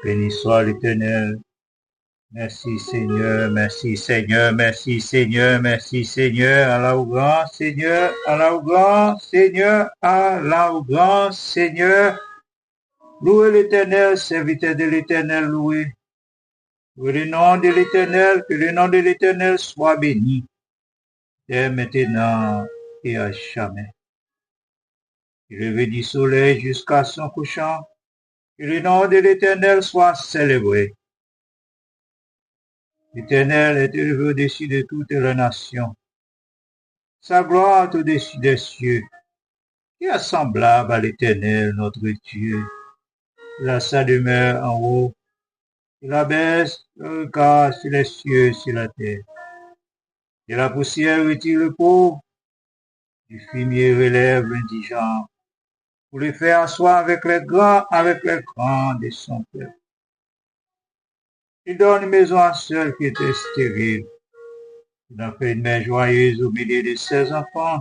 Béni soit l'Éternel. Merci Seigneur, merci Seigneur, merci Seigneur, merci Seigneur. Allah au grand Seigneur, Allah au grand Seigneur, Allah au grand Seigneur. Louez l'Éternel, serviteur de l'Éternel, louez. Louez le nom de l'Éternel, que le nom de l'Éternel soit béni, dès maintenant et à jamais. Du lever du soleil jusqu'à son couchant, que le nom de l'Éternel soit célébré. L'Éternel est élevé au-dessus de toutes les nations. Sa gloire est au-dessus des cieux. Qui est semblable à l'Éternel, notre Dieu? Il a sa demeure en haut. Il abaisse le regard sur les cieux, sur la terre. De la poussière retire le pauvre. Du fumier relève l'indigent. Pour le faire asseoir avec les grands de son peuple. Il donne une maison à ceux qui étaient stériles. Il a fait une mère joyeuse au milieu de ses enfants.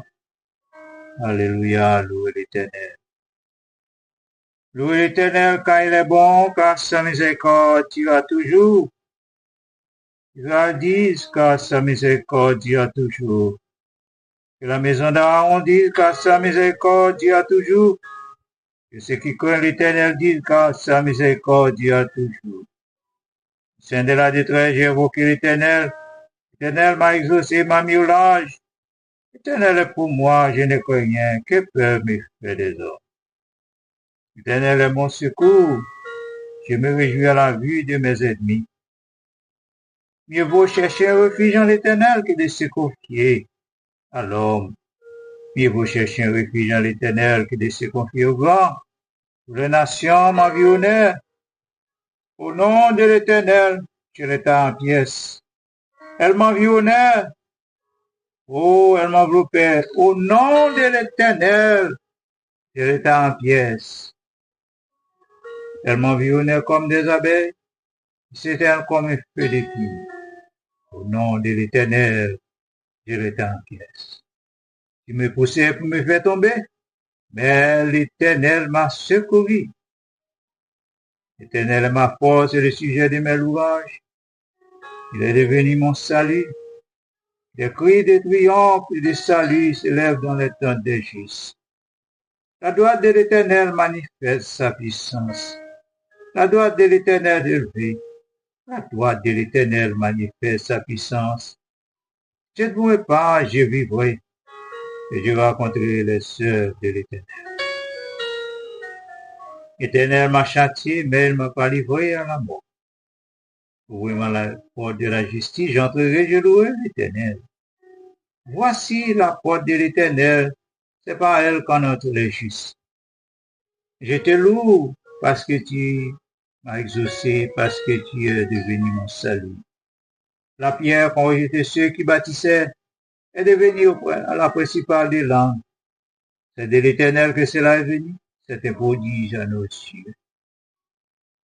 Alléluia, louez l'Éternel. Louez l'Éternel car il est bon, car sa miséricorde dira toujours. Israël dise car sa miséricorde dira toujours. Que la maison d'Aaron dise car sa miséricorde dira toujours. Que ceux qui craignent l'Éternel disent car sa miséricorde dira toujours. Au sein de la détresse, j'ai évoqué l'Éternel. L'Éternel m'a exaucé, m'a mis au large. L'Éternel est pour moi, je ne crains rien. Que peuvent me faire des hommes? L'Éternel est mon secours. Je me réjouis à la vue de mes ennemis. Mieux vaut chercher un refuge en l'Éternel que de se confier à l'homme. Mieux vaut chercher un refuge en l'Éternel que de se confier au grand. Les nations m'environnèrent. Au nom de l'Éternel, je l'étais en pièces. Elles m'environnèrent. Oh, elles m'enveloppaient. Au nom de l'Éternel, je l'étais en pièces. Elles m'environnèrent comme des abeilles. C'était comme un feu d'épine. Au nom de l'Éternel, je l'étais en pièces. Tu me poussais pour me faire tomber, mais l'Éternel m'a secouru. L'Éternel est ma force et le sujet de mes louanges. Il est devenu mon salut. Des cris de triomphe et de salut s'élèvent dans les tentes des justes. La droite de l'Éternel manifeste sa puissance. La droite de l'Éternel est élevée. La droite de l'Éternel manifeste sa puissance. Je ne mourrai pas, je vivrai, et je raconterai les œuvres de l'Éternel. L'Éternel m'a châtié, mais il ne m'a pas livré à la mort. Ouvrez-moi la porte de la justice, j'entrerai, je louerai l'Éternel. Voici la porte de l'Éternel, c'est par elle qu'on entre les justes. Je te loue parce que tu m'as exaucé, parce que tu es devenu mon salut. La pierre qu'ont rejeté ceux qui bâtissaient est devenue la principale des langues. C'est de l'Éternel que cela est venu, c'est un prodige à nos yeux.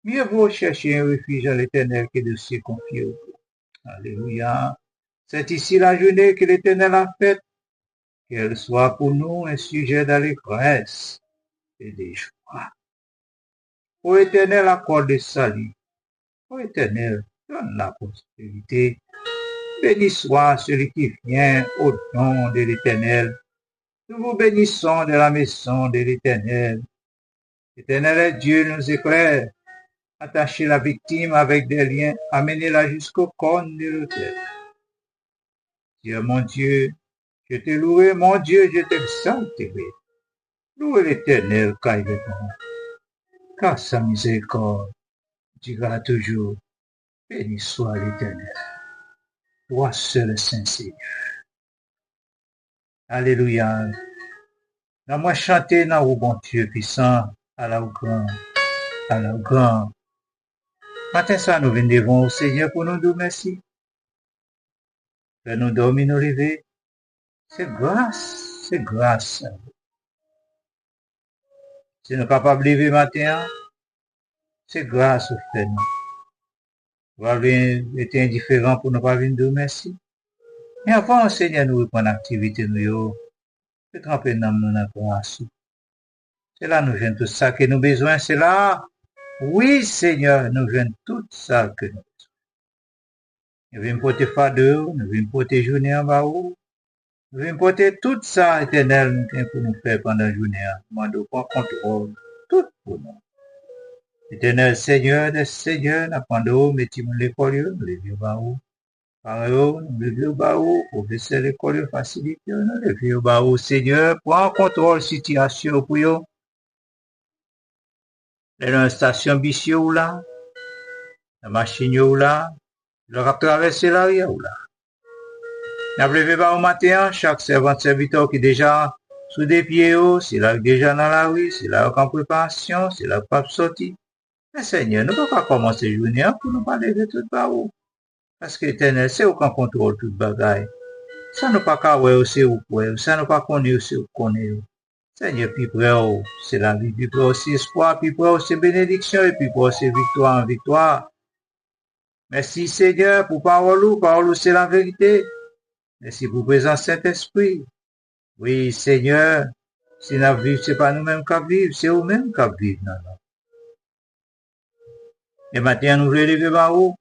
Mieux vaut chercher un refuge à l'Éternel que de se confier au Dieu. Alléluia. C'est ici la journée que l'Éternel a faite, qu'elle soit pour nous un sujet d'allégresse et de joie. Ô Éternel, accorde le salut. Ô Éternel, donne la prospérité. Béni soit celui qui vient au nom de l'Éternel. Nous vous bénissons de la maison de l'Éternel. L'Éternel est Dieu, nous éclaire. Attachez la victime avec des liens, amenez-la jusqu'au cône de l'autel. Dieu, mon Dieu, je te louerai, mon Dieu, je t'exalterai. Louez l'Éternel, car il est bon, car sa miséricorde dira toujours, béni soit l'Éternel. Toi seul est sincère. Alléluia. Dans moi chanter dans le bon Dieu puissant, à la grand, à la grand. Matin ça, nous venons devant au Seigneur pour nous dire merci. Nous dormir, nous lever. C'est grâce, c'est grâce. Si nous sommes capables de lever matin, c'est grâce au fait. Nous avons été indifférents pour ne pas venir dire merci. Mais avant, Seigneur, nous reprendre l'activité, nous tremper dans la grâce. C'est là nous venons tout ça que nous avons besoin, c'est là. Oui, Seigneur, nous venons tout ça que nous. Nous venons porter fardeau, nous venons porter journée en bas haut. Nous venons porter tout ça, éternel, nous tenons pour nous faire pendant la journée. Nous demandons pas contrôle, tout pour nous. Éternel Seigneur des Seigneurs, nous apprenons, mettons l'école, nous levons bas haut. Par eux, nous levons bas haut, professeur l'école, facilite, nous levons bas haut. Seigneur, prends contrôle situation pour eux. La station Bissio ou là, la machine ou là, leur a traversé l'arrière ou là. N'a levé pas au matin, chaque servant serviteur qui est déjà sous des pieds, c'est là déjà dans la rue, c'est là en préparation, c'est là pas sorti. Mais Seigneur, nous ne pouvons pas commencer la journée pour nous pas lever tout bas haut. Parce que l'éternel, c'est au qu'on contrôle toute bagaille. Ça nous pas qu'à ouais aussi ou quoi, ça nous pas connaît aussi ou connaît. Seigneur, puis près, c'est la vie, puis près aussi espoir, puis près aussi bénédiction, et puis près aussi victoire en victoire. Merci Seigneur pour parole c'est la vérité. Merci pour présence Saint-Esprit. Oui Seigneur, si nous vivons, ce n'est pas nous-mêmes qui vivons, c'est nous-mêmes qui vivons. Non. Et maintenant, nous voulons lever par haut.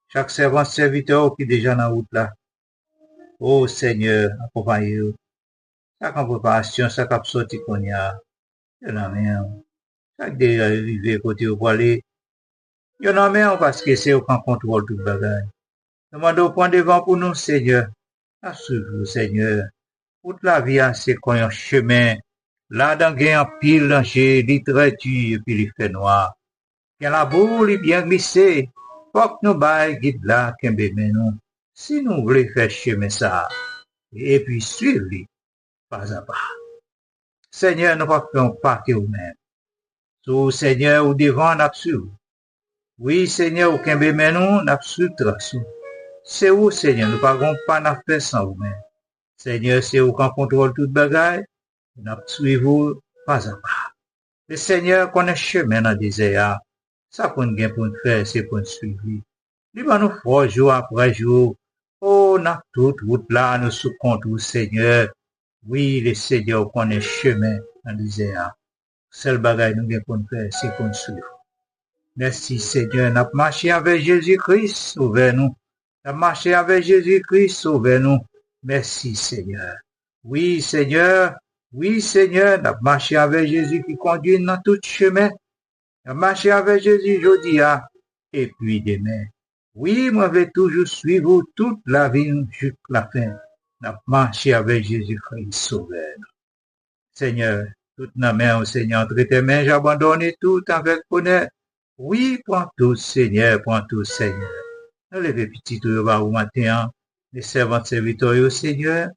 Chaque servant serviteur qui est déjà dans la route là. Oh Seigneur, accompagnez-nous. Chaque préparation, chaque sortie qu'on y a. Il y en a même. Chaque dérivé côté au aller. Il y en a même parce que c'est au contrôle tout le bagage. Demandons au point devant pour nous, Seigneur. Assure-vous, Seigneur. Toute la vie, c'est qu'on y a un chemin. Là, dans il y a un pile danger, littérature, puis il fait noir. Il y a la boule, il bien glissé. Faut que nous baillons guide là, qu'embe nous. Si nous voulons faire chemin ça, et puis suivre, pas à pas. Seigneur, nous ne pouvons pas que nous-mêmes. So, Seigneur, ou devant, nous absolument. Oui, Seigneur, ou qu'embe nous, nous absolument. C'est où, Seigneur, nous ne pouvons pas nous faire sans vous-même. Seigneur, c'est où qu'on contrôle toute bagaille, nous suivons pas à pas. Le Seigneur connaît le chemin dans le désert. Ça pour nous faire, c'est pour nous suivre. Il va nous faire jour après jour. Oh, dans toute route là, nous sous contrôle, Seigneur. Oui, le Seigneur connaît le chemin dans le désert. Seul bagaille nous pour nous faire, c'est pour nous suivre. Merci, Seigneur. Nous avons marché avec Jésus-Christ, sauvez-nous. Nous avons marché avec Jésus-Christ, sauvez-nous. Merci, Seigneur. Oui, Seigneur. Oui, Seigneur. Nous avons marché avec Jésus qui conduit dans tout chemin. Nous avons marché avec Jésus aujourd'hui et puis demain. Oui, moi, je vais toujours suivre toute la vie jusqu'à la fin. Nous avons marché avec Jésus-Christ, sauveur. Seigneur, toute la main au Seigneur, entre tes mains, j'abandonne tout avec honneur. Oui, prends tout, Seigneur, prends tout, Seigneur. Nous levons petit tout au matin, les servants serviteurs au Seigneur.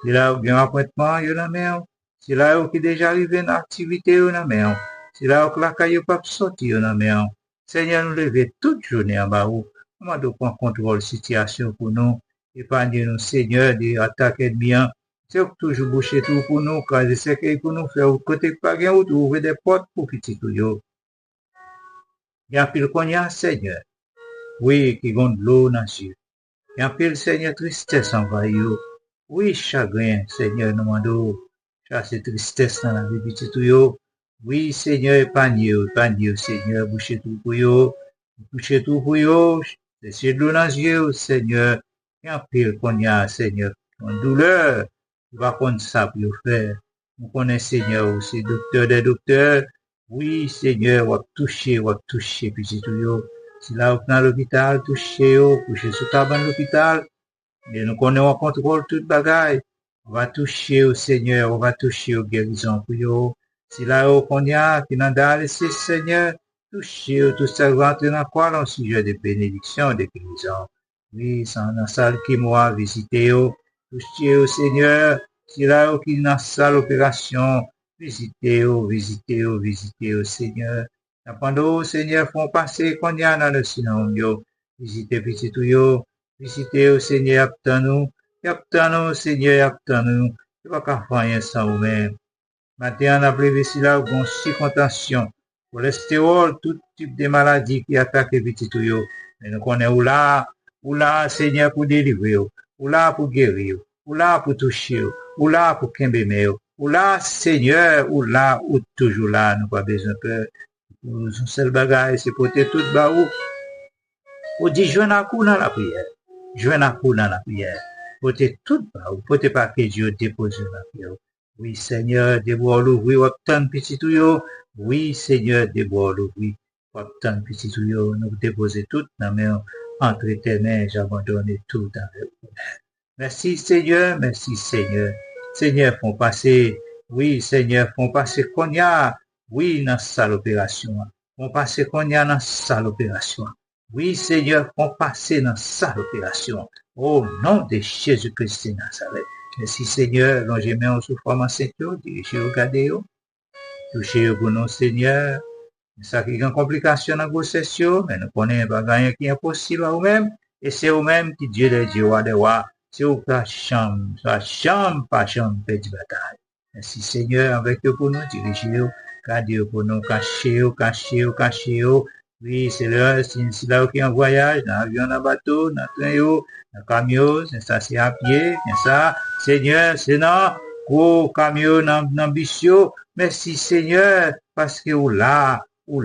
C'est là où il y a un appointement, il y a la main. C'est là où il est déjà arrivé une activité, il y a la main. C'est là où la caille pas sortir, il y a la main. Seigneur, nous levons toute journée en bas où. Nous devons prendre contrôle de la situation pour nous. Épargnez-nous, Seigneur, des attaques ennemies. C'est toujours boucher tout pour nous, quand je sais qu'il pour nous faire côté pas gain ou ouvrir des portes pour petit tout yo. Il y a pile qu'on y a, Seigneur. Oui, qui vont de l'eau dans les yeux. Il y a pile, Seigneur, tristesse envahit yo. Oui, chagrin, Seigneur, nous demandons. Chasser tristesse dans la vie petit tout yo. Oui, Seigneur, épargnez, Seigneur, boucher tout pour yo. Boucher tout pour yo. Laissez de l'eau dans les yeux, Seigneur. Il y a pile qu'on y a, Seigneur. En douleur. Il va qu'on ça pour faire. Nous connaissons, Seigneur, aussi, docteur des docteurs. Oui, Seigneur, on va toucher, petit tout yo. Si là, dans l'hôpital, toucher, coucher sous table dans l'hôpital. Et nous connaissons, on contrôle toute bagaille. On va toucher au Seigneur, on va toucher aux guérisons pour yo. Si là, qu'on y a, qui n'a pas c'est Seigneur, toucher tout ça, va entrer dans quoi, dans le sujet de bénédiction, de guérison. Oui, c'est dans salle qui m'a visité, toucher au Seigneur. Si là, qui dans salle opération, visiter au Seigneur. Pendant au Seigneur, font passer qu'on y a dans le sinon, yo. Visiter petit tout yo. Visiter au Seigneur, aptons-nous. Aptons-nous, Seigneur, aptons-nous. Tu vas pas faire rien sans vous-même. Maintenant, on a prévu si là, bon, contention. Cholestérol, tout type de maladies qui attaquent petit tout yo. Mais nous connaissons ou là, Seigneur, pour délivrer, ou là, pour guérir, ou là, pour toucher, ou là, pour kembe, ou là, Seigneur, ou là, ou toujours là, nous pas besoin de peur. Son seul bagage, c'est porter tout bas où. On dit, joindre à coup dans la prière. Joindre à coup dans la prière. Porter tout bas où. Porter pas que Dieu dépose dans la prière. Oui, Seigneur, déboire l'ouvrir, obtenir petit tuyau. Oui, Seigneur, déboire l'ouvrir, obtenir petit tuyau. Nous déposer tout dans la main entre tes mains. J'abandonne tout avec vous. Merci, Seigneur, merci, Seigneur. Seigneur, font passer. Oui, Seigneur, font passer qu'on y a. Oui, dans sa l'opération. Font passer qu'on y a dans sa l'opération. Oui, Seigneur, font passer dans sa l'opération. Au nom de Jésus-Christ de Nazareth. Merci Seigneur, longez main sous forme en Saint-Claude, dirigez au gardez-vous, touchez pour nous Seigneur. Ça qui est une complication dans la grossesse, mais nous connaissons pas rien qui est impossible à vous-même, et c'est vous-même qui Dieu les Dieu des rois, c'est vous qui la chambre, pas chambre, petit bataille. Merci Seigneur, avec vous pour nous, dirigez-vous, gardez-vous pour nous, cachez-vous. Oui, c'est là qui est en voyage, dans l'avion, dans le bateau, dans le train, dans le camion, c'est ça, c'est à pied, c'est ça. Seigneur, c'est dans gros camion, dans l'ambition. Merci Seigneur, parce que vous là pour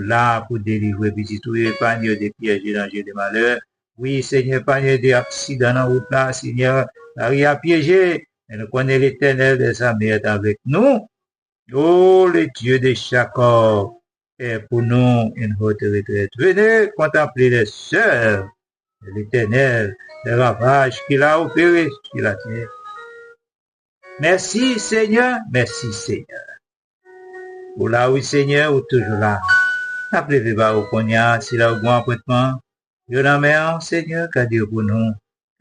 délivrer petit tout, épargner des pièges, des dangers, des malheurs. Oui, Seigneur, épargner des accidents dans la route là, Seigneur, il a piégé. Et nous connaissons l'Éternel des armées avec nous. Oh, le Dieu de Jacob. Et pour nous une haute retraite. Venez contempler les sœurs de l'Éternel, les ravages qu'il a opérés sur la terre. Merci Seigneur, merci Seigneur. Pour là, oui Seigneur, ou toujours là. Appelez-vous pas au cognac, si là, au bon apprêtement. Yo dans mer, Seigneur, gardez pour nous.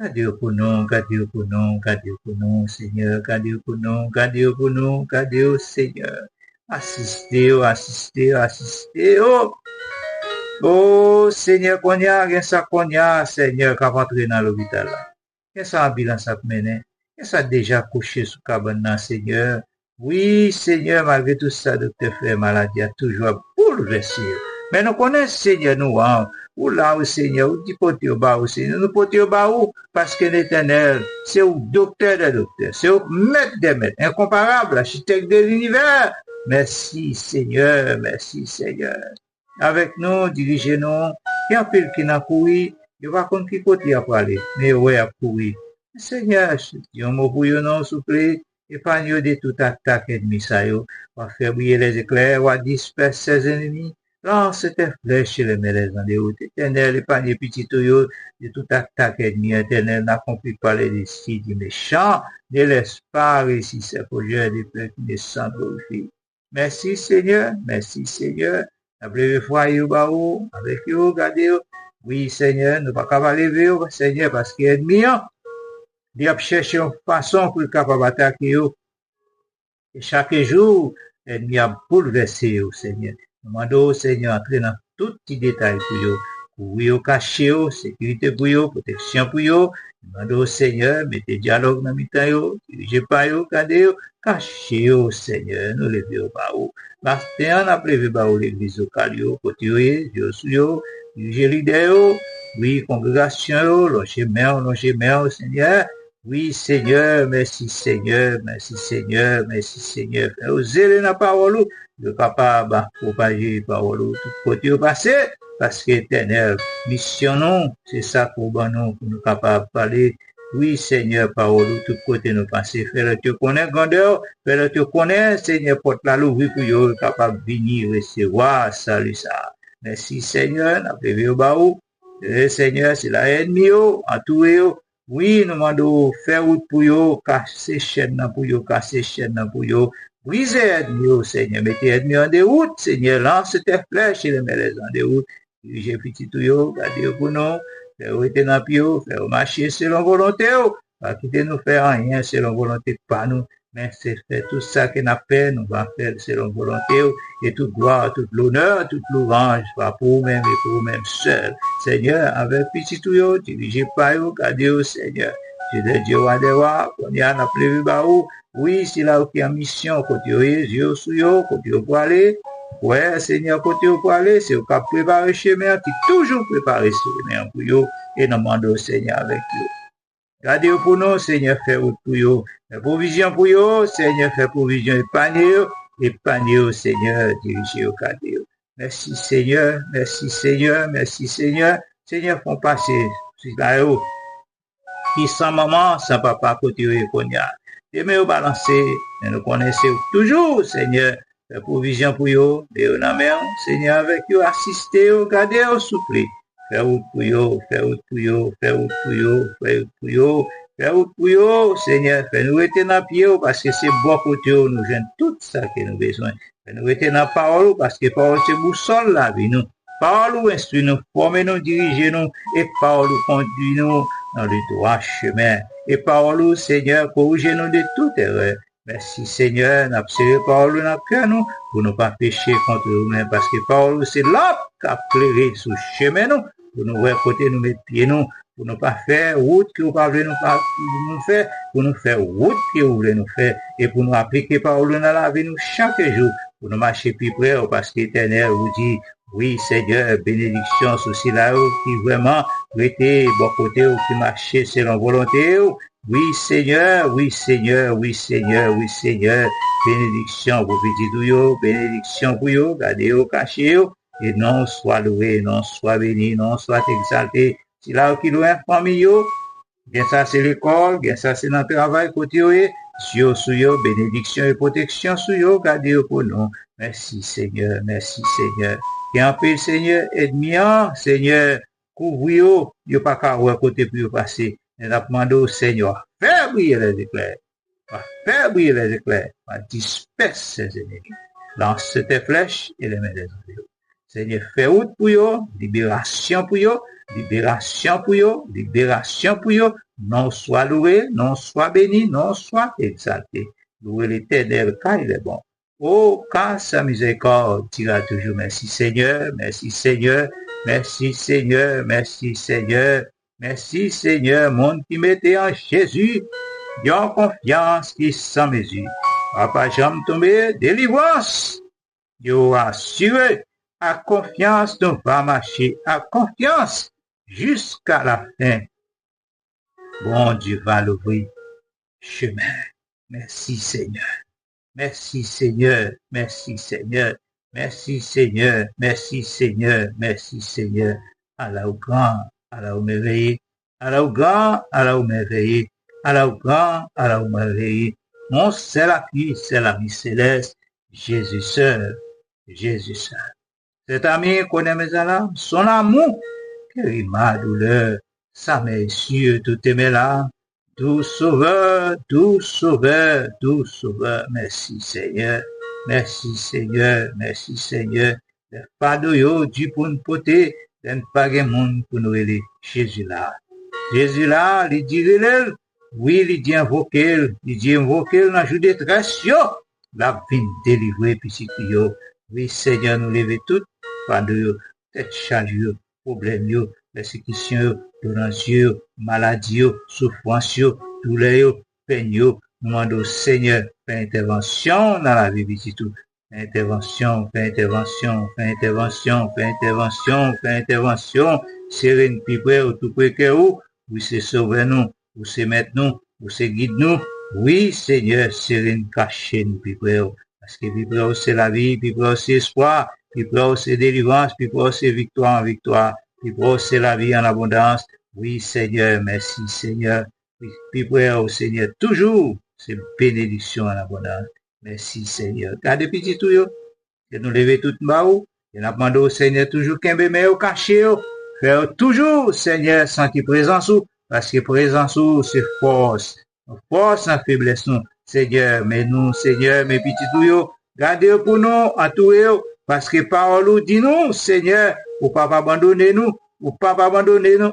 Gardez pour nous, gardez pour nous, gardez pour nous, Seigneur, gardez pour nous, gardez pour nous, gardez Seigneur. Assistez, oh. Oh, Seigneur, qu'on y a, Seigneur, qui va entrer dans l'hôpital là. Qu'est-ce que ça ambulance a mené? Qu'est-ce que ça déjà couché sous cabane, Seigneur? Oui, Seigneur, malgré tout ça, docteur Frère Maladie a toujours bouleversé. Mais nous connaissons, Seigneur, nous, hein. Ou là, au Seigneur, ou dit porter au bas, au Seigneur, nous porter au bas, parce que l'Éternel, c'est au docteur des docteurs, c'est au maître des maîtres, incomparable, architecte de l'univers. Merci Seigneur, merci Seigneur. Avec nous, dirigez-nous. Il y a un peu qui n'a couru, il va contre qui côté à parler, mais ouais, à courir. Seigneur, je dis un mot pour vous, non, s'il vous plaît, épargnez de toute attaque ennemie, ça y est, va faire briller les éclairs, va disperser ses ennemis. Lance tes flèches chez les mêlés dans les routes. Éternel, épargnez petit tuyau de toute attaque ennemie. Éternel, n'accomplit pas les décisions du méchant, ne laisse pas réussir ses projets de peuple qui ne sont glorifiés. Merci Seigneur, merci Seigneur. Appelez-vous foyer au baou, avec vous, gardez-vous. Oui Seigneur, nous ne pouvons pas lever, Seigneur, parce qu'il est ennemi. Il a cherché une façon pour être capable d'attaquer. Et chaque jour, l'ennemi a bouleversé, Seigneur. Nous demandons au Seigneur d'entrer dans tout petit détail pour vous. Pour vous cacher, sécurité pour vous, protection pour vous. Nous demandons au Seigneur, mettez dialogue dans le temps, dirigez pas vous, gardez-vous. Cachez au Seigneur, nous levons au haut. Bastien a prévu l'église locale, côté, Dieu sur dirigez l'idée, oui, congrégation, longez main, Seigneur. Oui, Seigneur, merci Seigneur, merci Seigneur, merci Seigneur. Osez la parole, le capable de propager la parole, tout côté au passé, parce que éternel, mission non, c'est ça pour nous capables de parler. Oui, Seigneur, parole, tout côté nous passer, faire te connaître, grandeur, faire te connaître, Seigneur, porte la l'ouvrir pour vous, capable de venir recevoir, salut ça. Merci, Seigneur, n'a prévu au baou. Seigneur, c'est la ennemi, entouré, oui, nous demandons faire route pour vous, casser chaîne pour vous, casser chaîne pour vous. Brisez ennemi, Seigneur, mettez ennemi en déroute, Seigneur, lance tes flèches et les mêlés en déroute. Dirigez petit tout, gardez pour nous. Faire rester dans le faire marcher selon volonté, pas quitter nous faire rien selon volonté pas nous, mais c'est faire tout ça qu'on a fait, nous va faire selon volonté, et toute gloire, toute l'honneur, toute louange, pas pour vous-même et pour vous-même seul. Seigneur, avec petit tout, dirigez pas vous, gardez vous, Seigneur. Dieu de Dieu, roi des rois, qu'on y a prévu par vous. Oui, c'est là où il y a mission, côté Dieu sur vous, côté pour aller. Ouais, Seigneur, côté pour aller, c'est au cas préparer le chemin, qui toujours préparer le chemin pour vous, et nous demandons au Seigneur avec vous. Gardez pour nous, Seigneur, fait route pour vous. Fait provision pour vous, Seigneur, fait provision épargnez, Seigneur, dirigez au gardez. Merci Seigneur, merci Seigneur, merci Seigneur. Seigneur, font passer, c'est là où, qui sans maman, sans papa, côté où il y a. Et mais au balancer, nous connaissons toujours, Seigneur, la provision pour eux, et on a même, Seigneur, avec eux, assister, garder, souffler. Faire route pour eux, faire route pour eux, faire route pour eux, faire route pour eux, faire route pour eux, Seigneur, fais nous rester dans pied, parce que c'est bon côté, nous gêne tout ça que nous avons besoin. Fais nous rester dans la parole, parce que la parole, c'est boussole la vie, nous. Parole ou instruit nous, former nous, diriger nous, et parole ou conduit nous dans le droit chemin. Et parole ou, Seigneur, corrigez nous de toute erreur. Merci Seigneur, n'a pas parole dans le cœur nous, pour ne pas pécher contre nous-mêmes, parce que parole c'est là qu'a clairé sous chemin nous, pour nous voir côté nous mettre pieds nous, pour ne pas faire route que vous voulez nous faire, pour nous faire route que vous voulez nous faire, et pour nous appliquer parole dans la vie nous chaque jour, pour nous marcher plus près, parce qu'Éternel vous dit, oui, Seigneur, bénédiction sur là qui vraiment était bon côté ou qui marchait selon volonté. Oui, Seigneur, oui, Seigneur, oui, Seigneur, oui, Seigneur. Bénédiction pour petit yo, bénédiction pour yo, gardez yo, cachez yo, et non soit loué, non soit béni, non soit exalté. Si là qui loin famille yo, bien ça c'est l'école, bien ça c'est notre travail côté yo, sur yo, bénédiction et protection sur yo, gardez yo pour nous. Merci Seigneur, merci Seigneur. Et en paix, Seigneur, ennemi, Seigneur, couvre-yo, yo pas qu'à voir côté pour yo passer. Et n'a demandé au Seigneur, faire briller les éclairs, faire briller les éclairs, disperse ses ennemis. Lance tes flèches et les mains des ennemis. Seigneur, fais route pour yo, libération pour yo, libération pour yo, libération pour yo. Non soit loué, non soit béni, non soit exalté. Loué l'Éternel, car il est bon. Oh, car sa miséricorde dira toujours merci Seigneur, merci Seigneur, merci Seigneur, merci Seigneur, merci Seigneur, monde qui mettait en Jésus, y a confiance qui sans mesure. Papa, j'aime tomber, délivrance, yo assuré, à confiance, nous va marcher, à confiance, jusqu'à la fin. Bon Dieu va l'ouvrir chemin. Merci Seigneur. Merci Seigneur, merci Seigneur, merci Seigneur, merci Seigneur, merci Seigneur. Allah au grand, Allah au merveilleux, Allah au grand, Allah au merveilleux, Allah au grand, Allah au merveilleux. Mon c'est la vie céleste, Jésus seul, Jésus seul. Cet ami connaît mes alarmes, son amour, guérit ma douleur, sa main sur toutes mes larmes. Doux sauveur, doux sauveur, doux sauveur, merci Seigneur, merci Seigneur, merci Seigneur. Les fardeaux yo du pour nous porter, les pas de monde pour nous aider. Jésus là, il dit oui, il dit invoquer, dans le jour de détresse, la vie délivrer petit yo. Oui Seigneur, nous lever toutes, fardeaux yo, tête charge yo, problème yo, persécution, ignorance, maladie, souffrance, douleur, peine, nous demandons au Seigneur, fais intervention dans la vie de tout. Fais intervention, fais intervention, fais intervention, fais intervention, fais intervention. Sérène, puis près, ou tout près que où, oui, c'est sauver nous, ou c'est mettre nous, ou c'est guide nous. Oui, Seigneur, sérène, cachez nous, puis près, parce que puis près, c'est la vie, puis près, c'est espoir, puis près, c'est délivrance, puis près, c'est victoire en victoire. Puis c'est la vie en abondance. Oui, Seigneur, merci, Seigneur. Puis au Seigneur, toujours, c'est bénédiction en abondance. Merci, Seigneur. Gardez petit tout, que nous lever tout bas, et nous demandons au Seigneur toujours qu'un bébé au caché, faire toujours, Seigneur, sentir présence, parce que présence, c'est force. Force en faiblesse, nous. Seigneur, mais nous, Seigneur, mes petits tout, gardez pour nous, entourez, parce que parole dit nous, Seigneur, ou pas abandonner nous,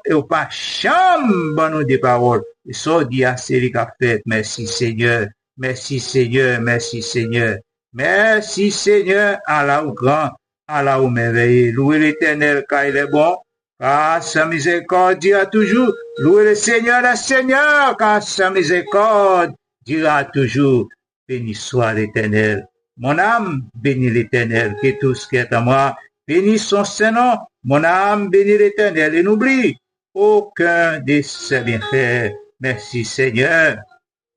et ou pas chambre nous des paroles. Et ça dit à celui qui a fait, merci Seigneur, merci Seigneur, merci Seigneur, merci Seigneur, Allah au grand, Allah au merveilleux, louez l'Éternel car il est bon, car sa miséricorde dira toujours, louez le Seigneur, car sa miséricorde dira toujours, béni soit l'Éternel. Mon âme bénit l'Éternel, que tout ce qui est à moi, bénis son Saint-Nom, mon âme bénit l'Éternel et n'oublie aucun de ses bienfaits. Merci Seigneur.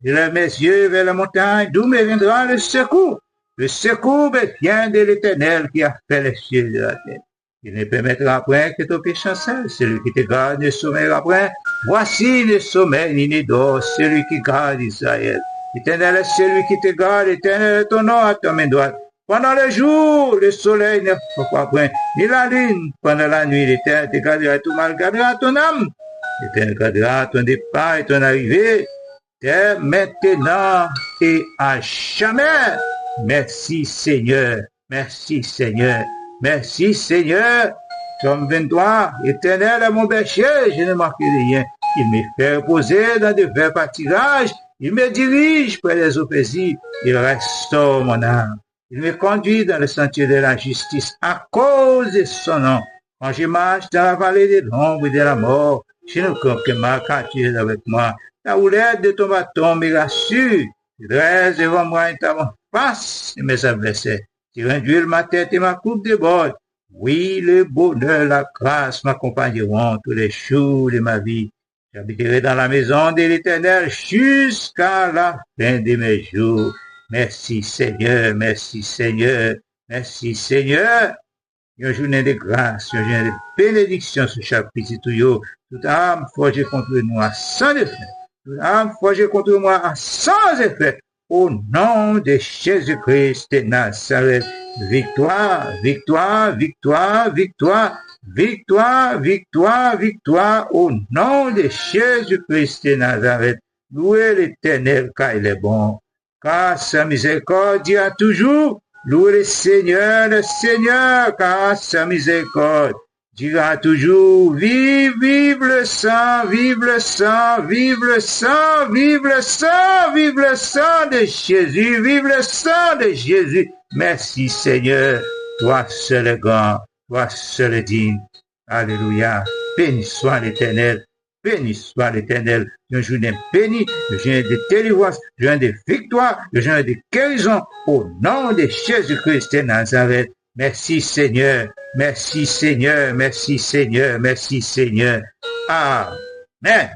Je lève mes yeux vers la montagne, d'où me viendra le secours. Le secours vient de l'Éternel qui a fait les cieux et la terre. Il ne permettra point que ton péché chancelle. Celui qui te garde ne sommeillera point. Voici le sommeil ni ne dort, celui qui garde Israël. L'Éternel est celui qui te garde, l'Éternel est ton nom à ta main droite. Pendant le jour, le soleil ne frappera point, ni la lune. Pendant la nuit, l'Éternel te gardera, tout mal gardera ton âme. L'Éternel gardera ton départ et ton arrivée, dès maintenant et à jamais. Merci Seigneur, merci Seigneur, merci Seigneur. Somme 23, Éternel est mon berger, je ne manque rien. Il me fait reposer dans de verts pâturages, il me dirige près des eaux paisibles, il restaure mon âme. Il me conduit dans le sentier de la justice à cause de son nom. Quand je marche dans la vallée de l'ombre et de la mort, je ne crains que ma tu es avec moi. La houlette de ton bâton me rassure. Tu dresses devant moi et ta face et mes adversaires. Tu réduis ma tête et ma coupe déborde. Oui, le bonheur, la grâce m'accompagneront tous les jours de ma vie. J'habiterai dans la maison de l'Éternel jusqu'à la fin de mes jours. Merci Seigneur, merci Seigneur, merci Seigneur. Une journée de grâce, une journée de bénédiction sur chaque petit tuyau. Toute âme forgée contre nous à sans effet. Toute âme forgée contre moi à sans effet. Au nom de Jésus-Christ de Nazareth. Victoire, victoire, victoire, victoire, victoire, victoire, victoire. Au nom de Jésus-Christ de Nazareth. Louez l'Éternel car il est bon. Car sa miséricorde dira toujours. Louez le Seigneur, car sa miséricorde dira toujours, vive, vive le sang, vive le sang, vive le sang, vive le sang, vive le sang de Jésus, vive le sang de Jésus. Merci Seigneur, toi seul est grand, toi seul est digne. Alléluia, béni soit l'Éternel. Béni soit l'Éternel, un journée béni, un journée de délivrance, un journée de victoire, un journée de guérison, au nom de Jésus-Christ de Nazareth. Merci Seigneur, merci Seigneur, merci Seigneur, merci Seigneur. Amen.